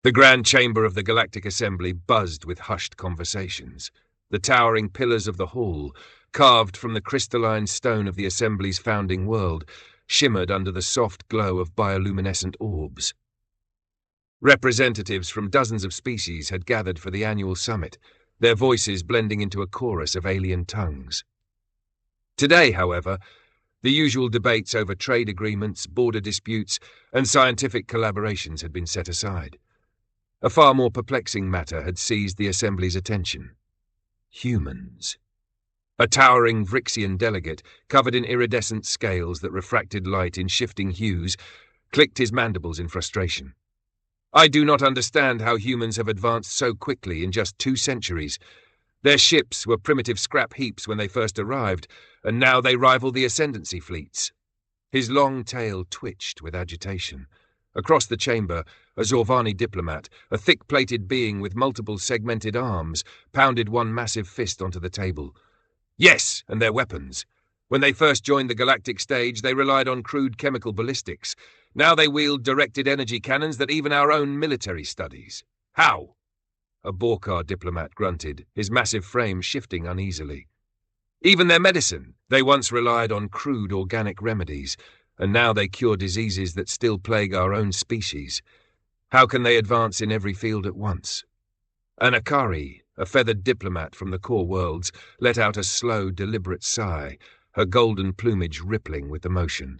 The grand chamber of the Galactic Assembly buzzed with hushed conversations. The towering pillars of the hall, carved from the crystalline stone of the Assembly's founding world, shimmered under the soft glow of bioluminescent orbs. Representatives from dozens of species had gathered for the annual summit, their voices blending into a chorus of alien tongues. Today, however, the usual debates over trade agreements, border disputes, and scientific collaborations had been set aside. A far more perplexing matter had seized the Assembly's attention. Humans. A towering Vrixian delegate, covered in iridescent scales that refracted light in shifting hues, clicked his mandibles in frustration. I do not understand how humans have advanced so quickly in just 2 centuries. Their ships were primitive scrap heaps when they first arrived, and now they rival the ascendancy fleets. His long tail twitched with agitation. Across the chamber, a Zorvani diplomat, a thick-plated being with multiple segmented arms, pounded one massive fist onto the table. Yes, and their weapons. When they first joined the galactic stage, they relied on crude chemical ballistics. Now they wield directed energy cannons that even our own military studies. How? A Borkar diplomat grunted, his massive frame shifting uneasily. Even their medicine. They once relied on crude organic remedies, and now they cure diseases that still plague our own species. How can they advance in every field at once? An Akari, a feathered diplomat from the core worlds, let out a slow, deliberate sigh, her golden plumage rippling with emotion.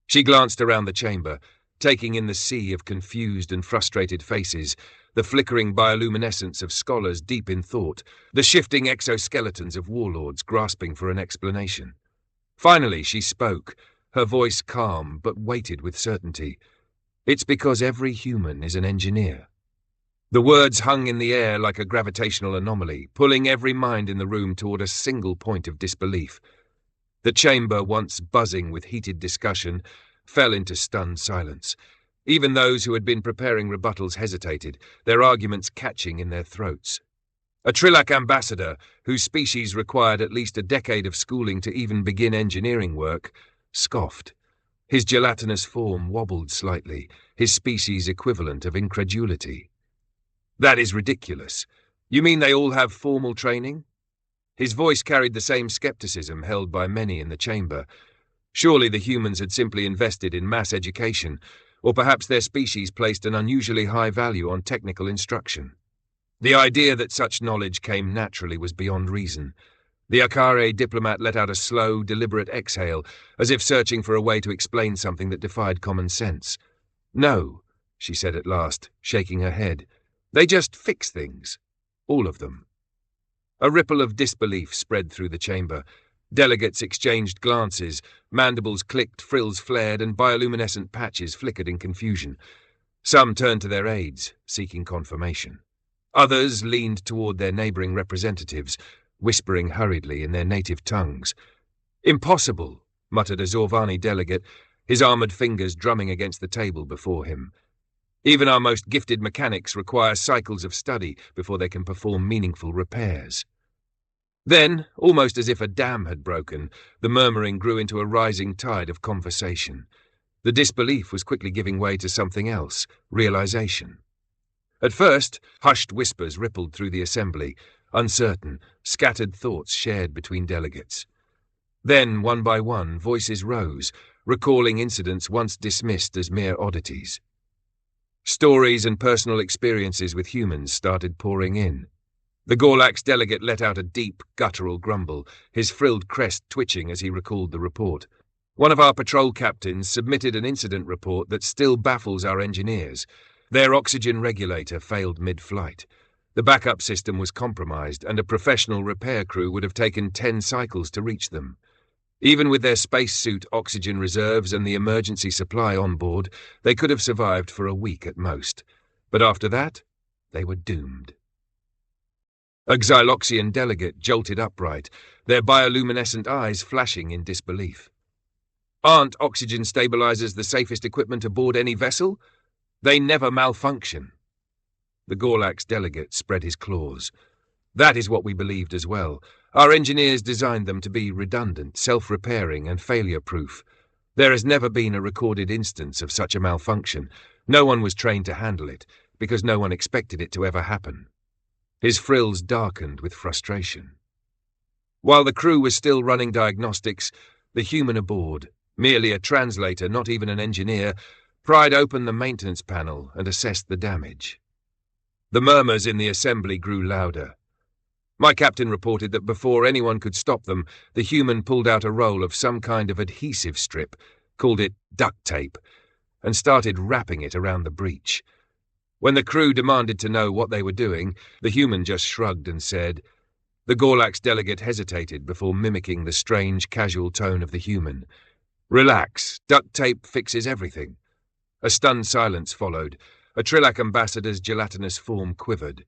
She glanced around the chamber, taking in the sea of confused and frustrated faces, the flickering bioluminescence of scholars deep in thought, the shifting exoskeletons of warlords grasping for an explanation. Finally she spoke, her voice calm but weighted with certainty. It's because every human is an engineer. The words hung in the air like a gravitational anomaly, pulling every mind in the room toward a single point of disbelief. The chamber, once buzzing with heated discussion, fell into stunned silence. Even those who had been preparing rebuttals hesitated, their arguments catching in their throats. A Trilak ambassador, whose species required at least a decade of schooling to even begin engineering work, scoffed. His gelatinous form wobbled slightly, his species equivalent of incredulity. That is ridiculous. You mean they all have formal training? His voice carried the same skepticism held by many in the chamber. Surely the humans had simply invested in mass education, or perhaps their species placed an unusually high value on technical instruction. The idea that such knowledge came naturally was beyond reason. The Akare diplomat let out a slow, deliberate exhale, as if searching for a way to explain something that defied common sense. No, she said at last, shaking her head. They just fix things. All of them. A ripple of disbelief spread through the chamber. Delegates exchanged glances, mandibles clicked, frills flared, and bioluminescent patches flickered in confusion. Some turned to their aides, seeking confirmation. Others leaned toward their neighboring representatives, whispering hurriedly in their native tongues. Impossible, muttered a Zorvani delegate, his armored fingers drumming against the table before him. Even our most gifted mechanics require cycles of study before they can perform meaningful repairs. Then, almost as if a dam had broken, the murmuring grew into a rising tide of conversation. The disbelief was quickly giving way to something else, realization. At first, hushed whispers rippled through the assembly, uncertain, scattered thoughts shared between delegates. Then, one by one, voices rose, recalling incidents once dismissed as mere oddities. Stories and personal experiences with humans started pouring in. The Gorlax delegate let out a deep, guttural grumble, his frilled crest twitching as he recalled the report. One of our patrol captains submitted an incident report that still baffles our engineers. Their oxygen regulator failed mid-flight. The backup system was compromised, and a professional repair crew would have taken 10 cycles to reach them. Even with their spacesuit oxygen reserves and the emergency supply on board, they could have survived for a week at most. But after that, they were doomed. A Xyloxian delegate jolted upright, their bioluminescent eyes flashing in disbelief. Aren't oxygen stabilizers the safest equipment aboard any vessel? They never malfunction. The Gorlax delegate spread his claws. That is what we believed as well. Our engineers designed them to be redundant, self-repairing, and failure-proof. There has never been a recorded instance of such a malfunction. No one was trained to handle it, because no one expected it to ever happen. His frills darkened with frustration. While the crew was still running diagnostics, the human aboard, merely a translator, not even an engineer, pried open the maintenance panel and assessed the damage. The murmurs in the assembly grew louder. My captain reported that before anyone could stop them, the human pulled out a roll of some kind of adhesive strip, called it duct tape, and started wrapping it around the breach. When the crew demanded to know what they were doing, the human just shrugged and said. The Gorlax delegate hesitated before mimicking the strange, casual tone of the human. Relax, duct tape fixes everything. A stunned silence followed. A Trillac ambassador's gelatinous form quivered.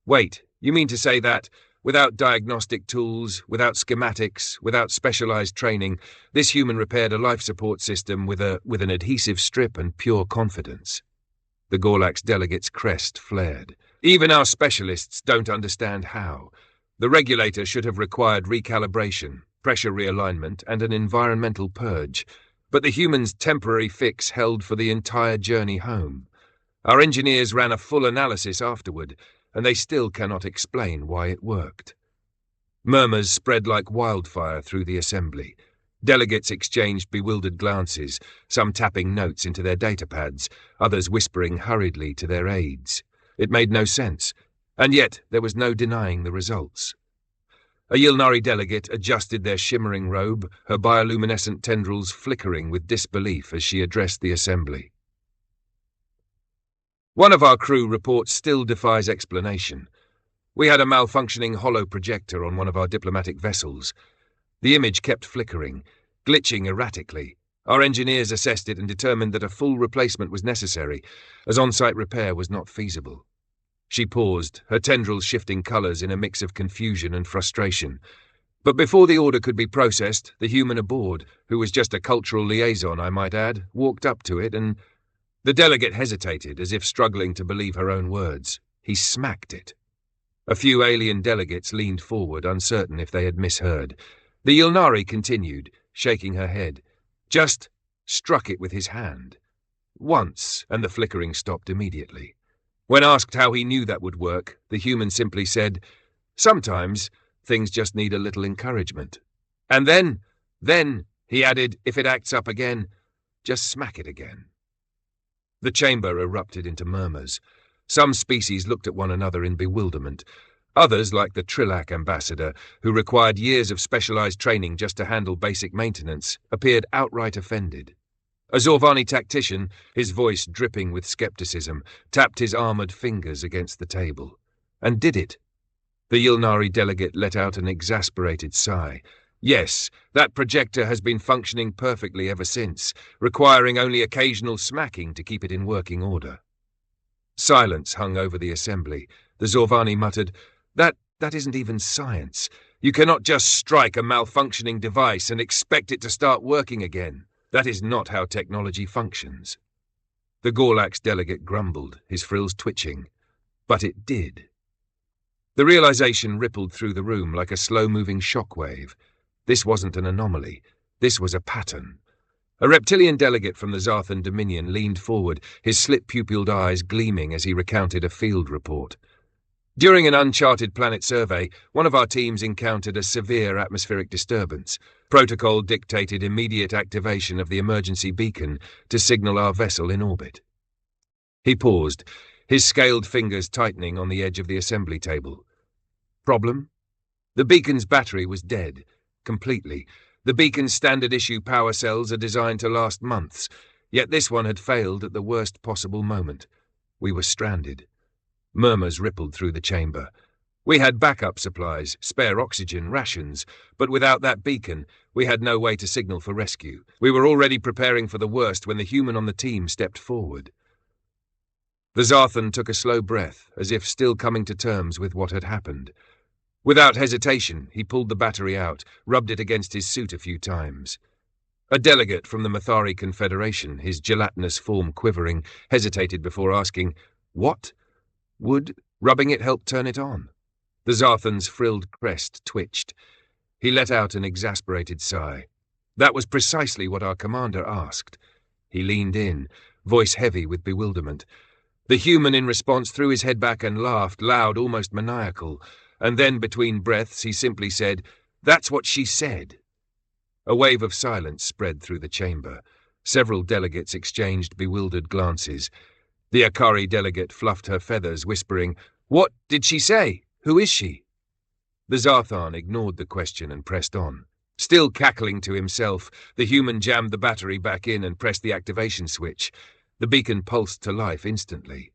Wait, you mean to say that, without diagnostic tools, without schematics, without specialized training, this human repaired a life support system with an adhesive strip and pure confidence? The Gorlax delegate's crest flared. Even our specialists don't understand how. The regulator should have required recalibration, pressure realignment, and an environmental purge, but the human's temporary fix held for the entire journey home. Our engineers ran a full analysis afterward, and they still cannot explain why it worked. Murmurs spread like wildfire through the assembly. Delegates exchanged bewildered glances, some tapping notes into their datapads, others whispering hurriedly to their aides. It made no sense, and yet there was no denying the results. A Yilnari delegate adjusted their shimmering robe, her bioluminescent tendrils flickering with disbelief as she addressed the assembly. One of our crew reports still defies explanation. We had a malfunctioning hollow projector on one of our diplomatic vessels. The image kept flickering, glitching erratically. Our engineers assessed it and determined that a full replacement was necessary, as on-site repair was not feasible. She paused, her tendrils shifting colours in a mix of confusion and frustration. But before the order could be processed, the human aboard, who was just a cultural liaison, I might add, walked up to it and... The delegate hesitated, as if struggling to believe her own words. He smacked it. A few alien delegates leaned forward, uncertain if they had misheard. The Yilnari continued, shaking her head. Just struck it with his hand. Once, and the flickering stopped immediately. When asked how he knew that would work, the human simply said, "Sometimes things just need a little encouragement." And then, he added, if it acts up again, just smack it again. The chamber erupted into murmurs. Some species looked at one another in bewilderment. Others, like the Trillac ambassador, who required years of specialized training just to handle basic maintenance, appeared outright offended. A Zorvani tactician, his voice dripping with skepticism, tapped his armored fingers against the table. And did it. The Yilnari delegate let out an exasperated sigh. Yes, that projector has been functioning perfectly ever since, requiring only occasional smacking to keep it in working order. Silence hung over the assembly. The Zorvani muttered, That isn't even science. You cannot just strike a malfunctioning device and expect it to start working again. That is not how technology functions. The Gorlax delegate grumbled, his frills twitching. But it did. The realization rippled through the room like a slow-moving shockwave. This wasn't an anomaly. This was a pattern. A reptilian delegate from the Zarthan Dominion leaned forward, his slit-pupilled eyes gleaming as he recounted a field report. During an uncharted planet survey, one of our teams encountered a severe atmospheric disturbance. Protocol dictated immediate activation of the emergency beacon to signal our vessel in orbit. He paused, his scaled fingers tightening on the edge of the assembly table. Problem? The beacon's battery was dead. Completely. The beacon's standard-issue power cells are designed to last months, yet this one had failed at the worst possible moment. We were stranded. Murmurs rippled through the chamber. We had backup supplies, spare oxygen, rations, but without that beacon, we had no way to signal for rescue. We were already preparing for the worst when the human on the team stepped forward. The Zarthan took a slow breath, as if still coming to terms with what had happened. Without hesitation, he pulled the battery out, rubbed it against his suit a few times. A delegate from the Mathari Confederation, his gelatinous form quivering, hesitated before asking, "What? Would rubbing it help turn it on?" The Zarthan's frilled crest twitched. He let out an exasperated sigh. That was precisely what our commander asked. He leaned in, voice heavy with bewilderment. The human in response threw his head back and laughed, loud, almost maniacal, and then between breaths he simply said, "That's what she said." A wave of silence spread through the chamber. Several delegates exchanged bewildered glances. The Akari delegate fluffed her feathers, whispering, "What did she say? Who is she?" The Zarthan ignored the question and pressed on. Still cackling to himself, the human jammed the battery back in and pressed the activation switch. The beacon pulsed to life instantly.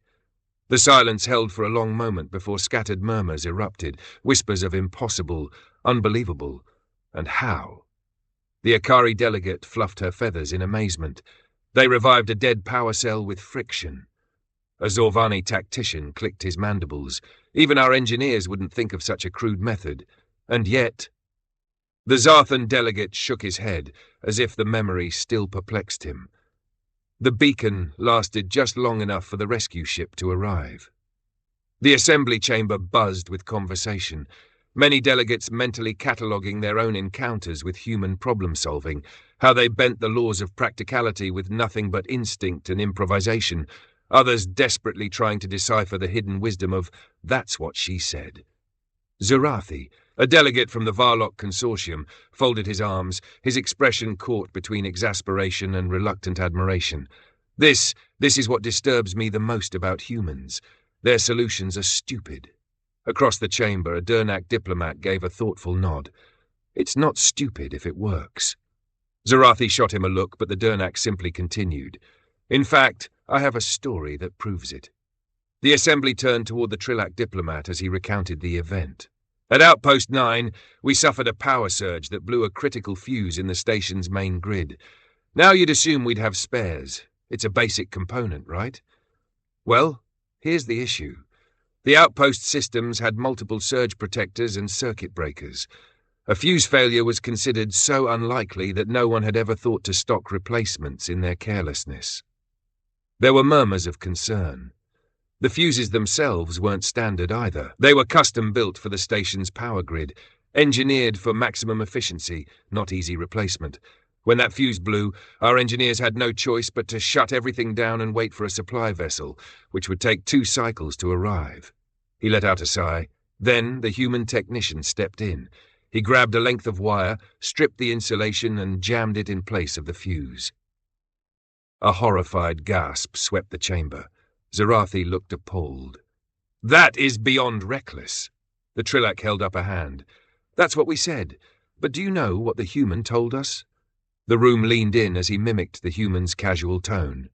The silence held for a long moment before scattered murmurs erupted, whispers of impossible, unbelievable, and how. The Akari delegate fluffed her feathers in amazement. They revived a dead power cell with friction. A Zorvani tactician clicked his mandibles. Even our engineers wouldn't think of such a crude method. And yet... The Zarthan delegate shook his head, as if the memory still perplexed him. The beacon lasted just long enough for the rescue ship to arrive. The assembly chamber buzzed with conversation, many delegates mentally cataloguing their own encounters with human problem-solving, how they bent the laws of practicality with nothing but instinct and improvisation, others desperately trying to decipher the hidden wisdom of "that's what she said." Zurathi, a delegate from the Varlock Consortium, folded his arms, his expression caught between exasperation and reluctant admiration. This is what disturbs me the most about humans. Their solutions are stupid. Across the chamber, a Dernak diplomat gave a thoughtful nod. It's not stupid if it works. Zurathi shot him a look, but the Dernak simply continued. In fact, I have a story that proves it. The assembly turned toward the Trilak diplomat as he recounted the event. At Outpost 9, we suffered a power surge that blew a critical fuse in the station's main grid. Now you'd assume we'd have spares. It's a basic component, right? Well, here's the issue. The outpost systems had multiple surge protectors and circuit breakers. A fuse failure was considered so unlikely that no one had ever thought to stock replacements in their carelessness. There were murmurs of concern. The fuses themselves weren't standard either. They were custom-built for the station's power grid, engineered for maximum efficiency, not easy replacement. When that fuse blew, our engineers had no choice but to shut everything down and wait for a supply vessel, which would take 2 cycles to arrive. He let out a sigh. Then the human technician stepped in. He grabbed a length of wire, stripped the insulation, and jammed it in place of the fuse. A horrified gasp swept the chamber. Zurathi looked appalled. That is beyond reckless. The Trilak held up a hand. That's what we said. But do you know what the human told us? The room leaned in as he mimicked the human's casual tone.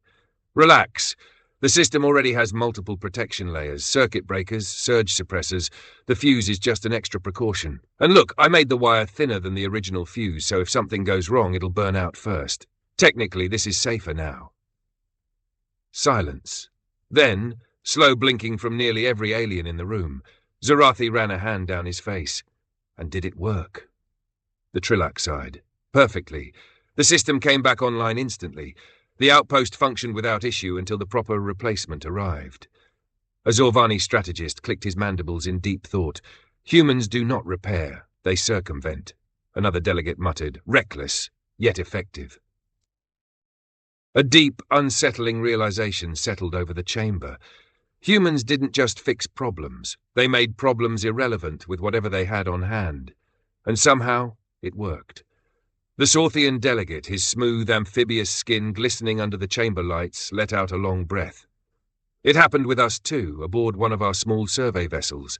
Relax. The system already has multiple protection layers, circuit breakers, surge suppressors. The fuse is just an extra precaution. And look, I made the wire thinner than the original fuse, so if something goes wrong, it'll burn out first. Technically, this is safer now. Silence. Then, slow blinking from nearly every alien in the room, Zurathi ran a hand down his face. And did it work? The Trilak sighed. Perfectly. The system came back online instantly. The outpost functioned without issue until the proper replacement arrived. A Zorvani strategist clicked his mandibles in deep thought. Humans do not repair, they circumvent. Another delegate muttered, reckless, yet effective. A deep, unsettling realization settled over the chamber. Humans didn't just fix problems. They made problems irrelevant with whatever they had on hand. And somehow, it worked. The Sorthian delegate, his smooth, amphibious skin glistening under the chamber lights, let out a long breath. It happened with us too, aboard one of our small survey vessels.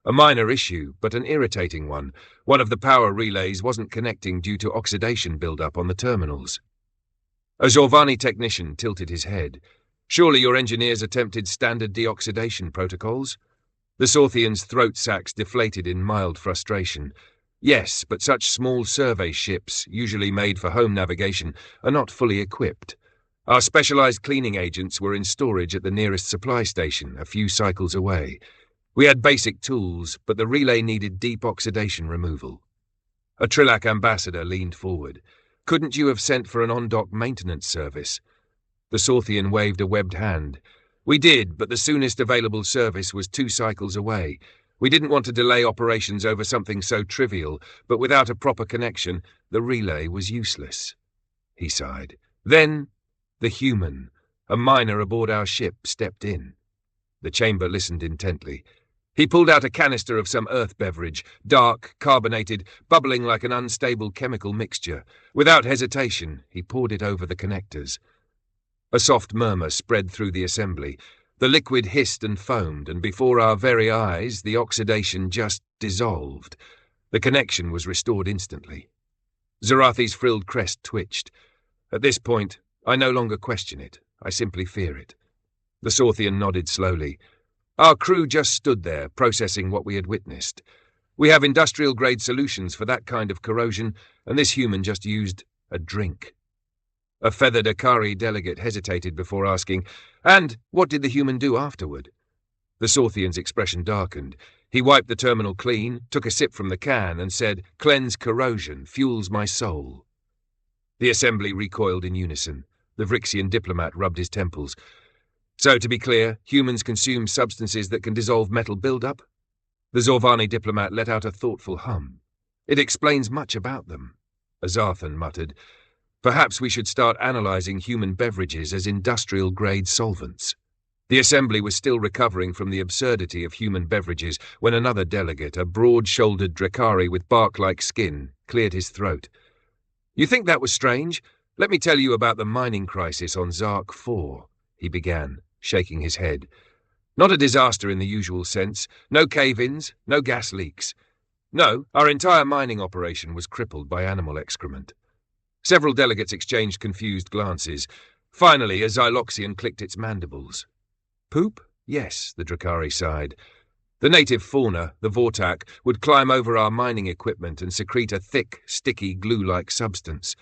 A minor issue, but an irritating one. One of the power relays wasn't connecting due to oxidation buildup on the terminals. A Zorvani technician tilted his head. Surely your engineers attempted standard deoxidation protocols? The Sorthian's throat sacs deflated in mild frustration. Yes, but such small survey ships, usually made for home navigation, are not fully equipped. Our specialized cleaning agents were in storage at the nearest supply station, a few cycles away. We had basic tools, but the relay needed deep oxidation removal. A Trilak ambassador leaned forward. Couldn't you have sent for an on-dock maintenance service? The Sorthian waved a webbed hand. We did, but the soonest available service was 2 cycles away. We didn't want to delay operations over something so trivial, but without a proper connection, the relay was useless. He sighed. Then, the human, a miner aboard our ship, stepped in. The chamber listened intently. He pulled out a canister of some earth beverage, dark, carbonated, bubbling like an unstable chemical mixture. Without hesitation, he poured it over the connectors. A soft murmur spread through the assembly. The liquid hissed and foamed, and before our very eyes, the oxidation just dissolved. The connection was restored instantly. Zarathi's frilled crest twitched. At this point, I no longer question it. I simply fear it. The Sorthian nodded slowly. Our crew just stood there, processing what we had witnessed. We have industrial-grade solutions for that kind of corrosion, and this human just used a drink. A feathered Akari delegate hesitated before asking, "And what did the human do afterward?" The Sorthian's expression darkened. He wiped the terminal clean, took a sip from the can, and said, "Cleanse corrosion, fuels my soul." The assembly recoiled in unison. The Vrixian diplomat rubbed his temples. "So, to be clear, humans consume substances that can dissolve metal buildup?" The Zorvani diplomat let out a thoughtful hum. "It explains much about them." Azarthan muttered, "Perhaps we should start analyzing human beverages as industrial-grade solvents." The assembly was still recovering from the absurdity of human beverages when another delegate, a broad-shouldered Drakari with bark-like skin, cleared his throat. "You think that was strange? Let me tell you about the mining crisis on Zark 4, he began, shaking his head. "Not a disaster in the usual sense. No cave-ins, no gas leaks. No, our entire mining operation was crippled by animal excrement." Several delegates exchanged confused glances. Finally, a Xyloxian clicked its mandibles. "Poop? Yes," the Drakari sighed. "The native fauna, the Vortak, would climb over our mining equipment and secrete a thick, sticky, glue-like substance.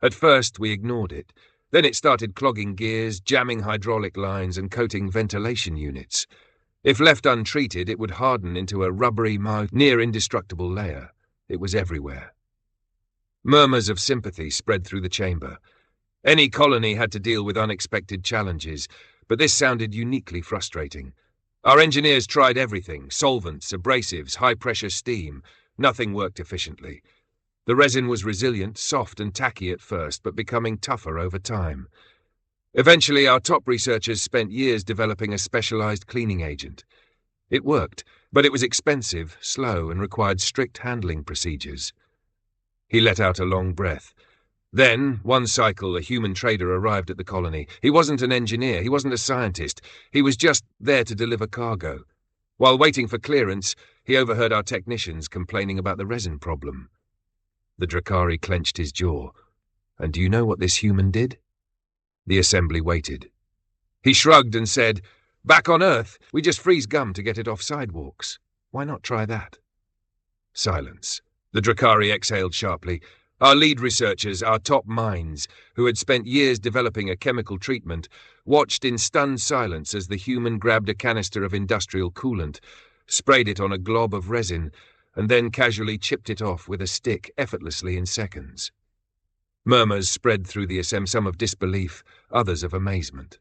At first, we ignored it. Then it started clogging gears, jamming hydraulic lines, and coating ventilation units. If left untreated, it would harden into a rubbery, near-indestructible layer. It was everywhere." Murmurs of sympathy spread through the chamber. Any colony had to deal with unexpected challenges, but this sounded uniquely frustrating. Our engineers tried everything: solvents, abrasives, high-pressure steam. Nothing worked efficiently. The resin was resilient, soft and tacky at first, but becoming tougher over time. Eventually, our top researchers spent years developing a specialized cleaning agent. It worked, but it was expensive, slow, and required strict handling procedures. He let out a long breath. Then, one cycle, a human trader arrived at the colony. He wasn't an engineer, he wasn't a scientist. He was just there to deliver cargo. While waiting for clearance, he overheard our technicians complaining about the resin problem. The Drakari clenched his jaw. "And do you know what this human did?" The assembly waited. He shrugged and said, "Back on Earth, we just freeze gum to get it off sidewalks. Why not try that?" Silence. The Drakari exhaled sharply. Our lead researchers, our top minds, who had spent years developing a chemical treatment, watched in stunned silence as the human grabbed a canister of industrial coolant, sprayed it on a glob of resin, and then casually chipped it off with a stick effortlessly in seconds. Murmurs spread through the assembly, some of disbelief, others of amazement.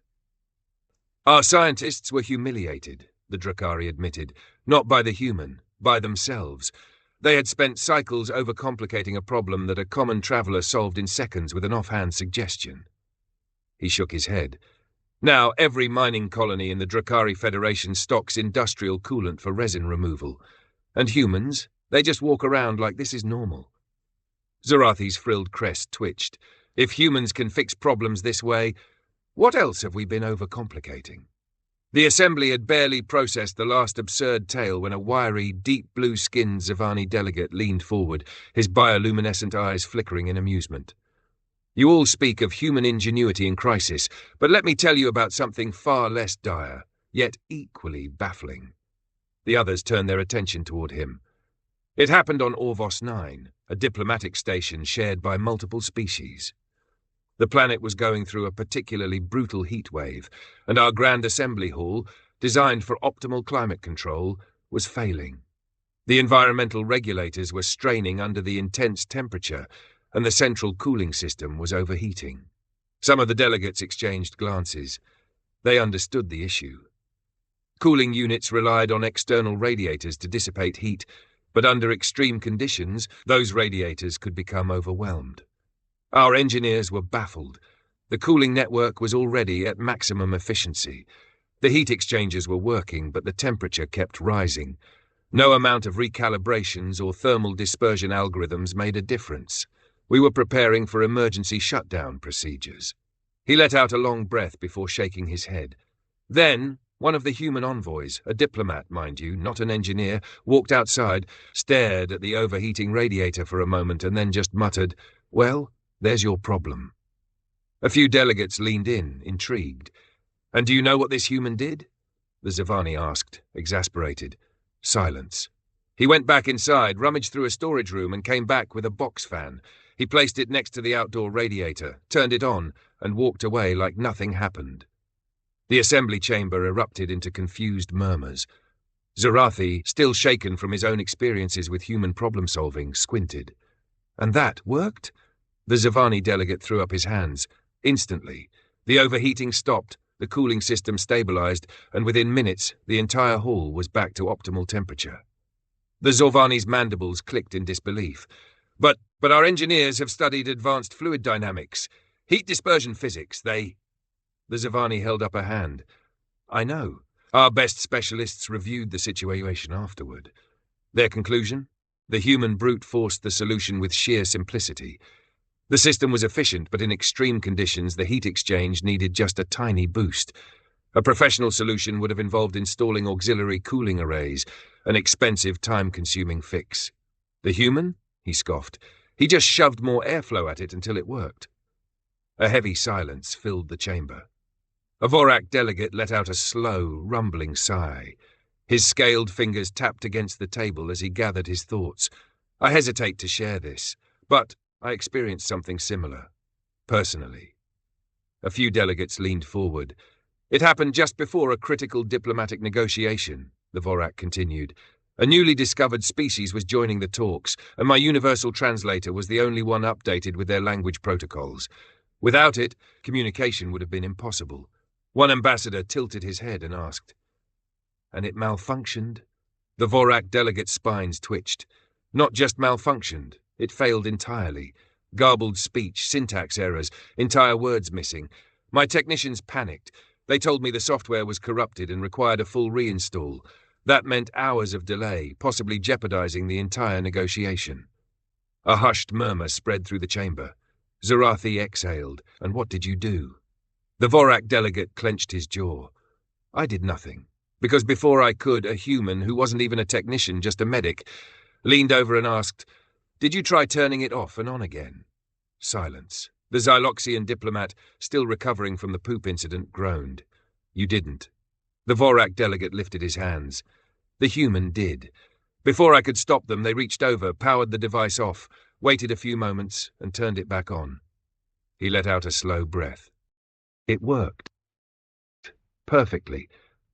"Our scientists were humiliated," the Drakari admitted, "not by the human, by themselves. They had spent cycles overcomplicating a problem that a common traveller solved in seconds with an offhand suggestion." He shook his head. "Now, every mining colony in the Drakari Federation stocks industrial coolant for resin removal. And humans, they just walk around like this is normal." Zarathi's frilled crest twitched. "If humans can fix problems this way, what else have we been overcomplicating?" The assembly had barely processed the last absurd tale when a wiry, deep blue-skinned Zivani delegate leaned forward, his bioluminescent eyes flickering in amusement. "You all speak of human ingenuity in crisis, but let me tell you about something far less dire, yet equally baffling." The others turned their attention toward him. It happened on Orvos 9, a diplomatic station shared by multiple species. The planet was going through a particularly brutal heat wave, and our Grand Assembly Hall, designed for optimal climate control, was failing. The environmental regulators were straining under the intense temperature, and the central cooling system was overheating. Some of the delegates exchanged glances. They understood the issue. Cooling units relied on external radiators to dissipate heat, but under extreme conditions, those radiators could become overwhelmed. Our engineers were baffled. The cooling network was already at maximum efficiency. The heat exchangers were working, but the temperature kept rising. No amount of recalibrations or thermal dispersion algorithms made a difference. We were preparing for emergency shutdown procedures. He let out a long breath before shaking his head. Then, one of the human envoys, a diplomat, mind you, not an engineer, walked outside, stared at the overheating radiator for a moment, and then just muttered, "Well, there's your problem." A few delegates leaned in, intrigued. "And do you know what this human did?" the Zavani asked, exasperated. Silence. He went back inside, rummaged through a storage room, and came back with a box fan. He placed it next to the outdoor radiator, turned it on, and walked away like nothing happened. The assembly chamber erupted into confused murmurs. Zarathi, still shaken from his own experiences with human problem-solving, squinted. "And that worked?" The Zavani delegate threw up his hands. Instantly, the overheating stopped, the cooling system stabilized, and within minutes, the entire hall was back to optimal temperature. The Zorvani's mandibles clicked in disbelief. But our engineers have studied advanced fluid dynamics, heat dispersion physics, The Zavani held up a hand. "I know. Our best specialists reviewed the situation afterward. Their conclusion? The human brute forced the solution with sheer simplicity. The system was efficient, but in extreme conditions, the heat exchange needed just a tiny boost. A professional solution would have involved installing auxiliary cooling arrays, an expensive, time-consuming fix. The human? He scoffed. He just shoved more airflow at it until it worked." A heavy silence filled the chamber. A Vorak delegate let out a slow, rumbling sigh. His scaled fingers tapped against the table as he gathered his thoughts. "I hesitate to share this, but I experienced something similar, personally." A few delegates leaned forward. "It happened just before a critical diplomatic negotiation," the Vorak continued. "A newly discovered species was joining the talks, and my universal translator was the only one updated with their language protocols. Without it, communication would have been impossible." One ambassador tilted his head and asked, "And it malfunctioned?" The Vorak delegate's spines twitched. "Not just malfunctioned. It failed entirely. Garbled speech, syntax errors, entire words missing. My technicians panicked. They told me the software was corrupted and required a full reinstall. That meant hours of delay, possibly jeopardizing the entire negotiation." A hushed murmur spread through the chamber. Zarathi exhaled. "And what did you do?" The Vorak delegate clenched his jaw. "I did nothing, because before I could, a human who wasn't even a technician, just a medic, leaned over and asked, 'Did you try turning it off and on again?' Silence. The Xyloxian diplomat, still recovering from the poop incident, groaned. "You didn't." The Vorak delegate lifted his hands. "The human did. Before I could stop them, they reached over, powered the device off, waited a few moments, and turned it back on." He let out a slow breath. "It worked. Perfectly.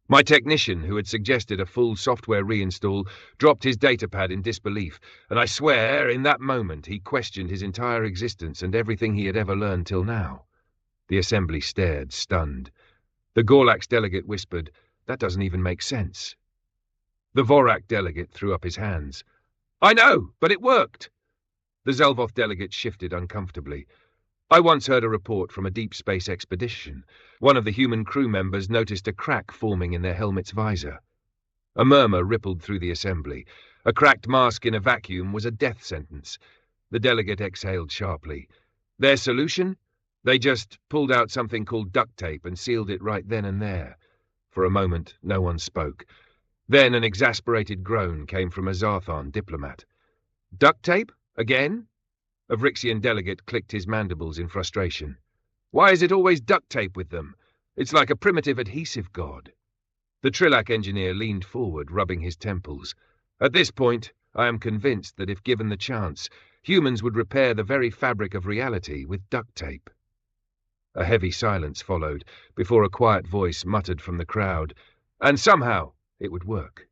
My technician, who had suggested a full software reinstall, dropped his datapad in disbelief, and I swear, in that moment, he questioned his entire existence and everything he had ever learned till now." The assembly stared, stunned. The Gorlax delegate whispered, "That doesn't even make sense." The Vorak delegate threw up his hands. "I know, but it worked." The Zelvoth delegate shifted uncomfortably. "I once heard a report from a deep space expedition. One of the human crew members noticed a crack forming in their helmet's visor." A murmur rippled through the assembly. A cracked mask in a vacuum was a death sentence. The delegate exhaled sharply. "Their solution? They just pulled out something called duct tape and sealed it right then and there." For a moment, no one spoke. Then an exasperated groan came from a Zarthon diplomat. "Duct tape? Again?" A Vrixian delegate clicked his mandibles in frustration. "Why is it always duct tape with them? It's like a primitive adhesive god." The Trilak engineer leaned forward, rubbing his temples. "At this point, I am convinced that if given the chance, humans would repair the very fabric of reality with duct tape." A heavy silence followed, before a quiet voice muttered from the crowd, "And somehow it would work."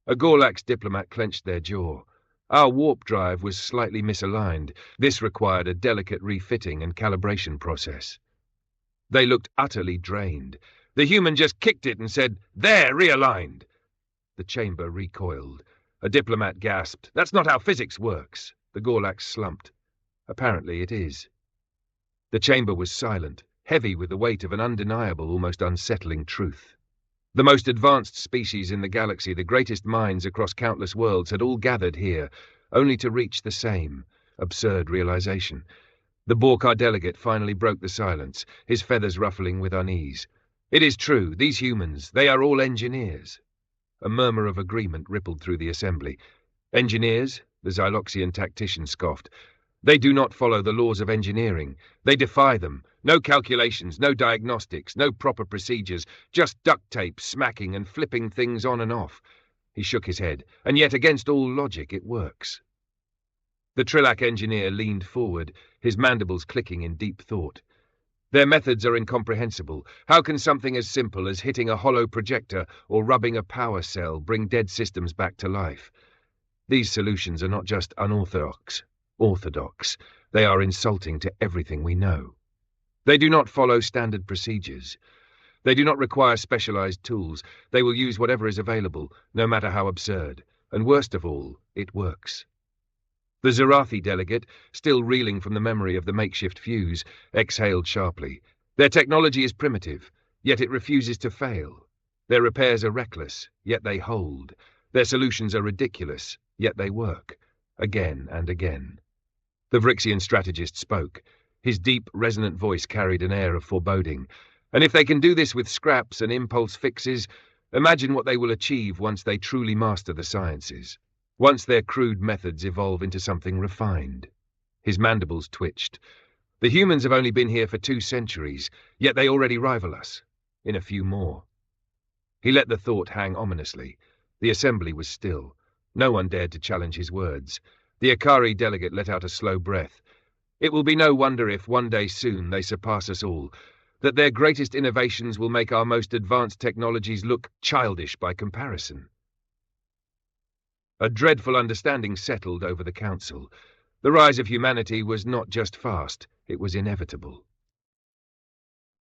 A Gorlax diplomat clenched their jaw. "Our warp drive was slightly misaligned. This required a delicate refitting and calibration process." They looked utterly drained. "The human just kicked it and said, 'There, realigned.'" The chamber recoiled. A diplomat gasped, "That's not how physics works." The Gorlax slumped. "Apparently it is." The chamber was silent, heavy with the weight of an undeniable, almost unsettling truth. The most advanced species in the galaxy, the greatest minds across countless worlds, had all gathered here, only to reach the same absurd realization. The Borkar delegate finally broke the silence, his feathers ruffling with unease. "It is true, these humans, they are all engineers." A murmur of agreement rippled through the assembly. "Engineers?" the Xyloxian tactician scoffed. "They do not follow the laws of engineering. They defy them. No calculations, no diagnostics, no proper procedures, just duct tape, smacking and flipping things on and off." He shook his head. "And yet, against all logic, it works." The Trillac engineer leaned forward, his mandibles clicking in deep thought. "Their methods are incomprehensible. How can something as simple as hitting a hollow projector or rubbing a power cell bring dead systems back to life? These solutions are not just orthodox. They are insulting to everything we know. They do not follow standard procedures. They do not require specialized tools. They will use whatever is available, no matter how absurd. And worst of all, it works." The Zarathi delegate, still reeling from the memory of the makeshift fuse, exhaled sharply. "Their technology is primitive, yet it refuses to fail. Their repairs are reckless, yet they hold. Their solutions are ridiculous, yet they work. Again and again." The Vrixian strategist spoke. His deep, resonant voice carried an air of foreboding. "And if they can do this with scraps and impulse fixes, imagine what they will achieve once they truly master the sciences. Once their crude methods evolve into something refined." His mandibles twitched. "The humans have only been here for 2 centuries, yet they already rival us. In a few more." He let the thought hang ominously. The assembly was still. No one dared to challenge his words. The Akari delegate let out a slow breath. "It will be no wonder if one day soon they surpass us all, that their greatest innovations will make our most advanced technologies look childish by comparison." A dreadful understanding settled over the council. The rise of humanity was not just fast, it was inevitable.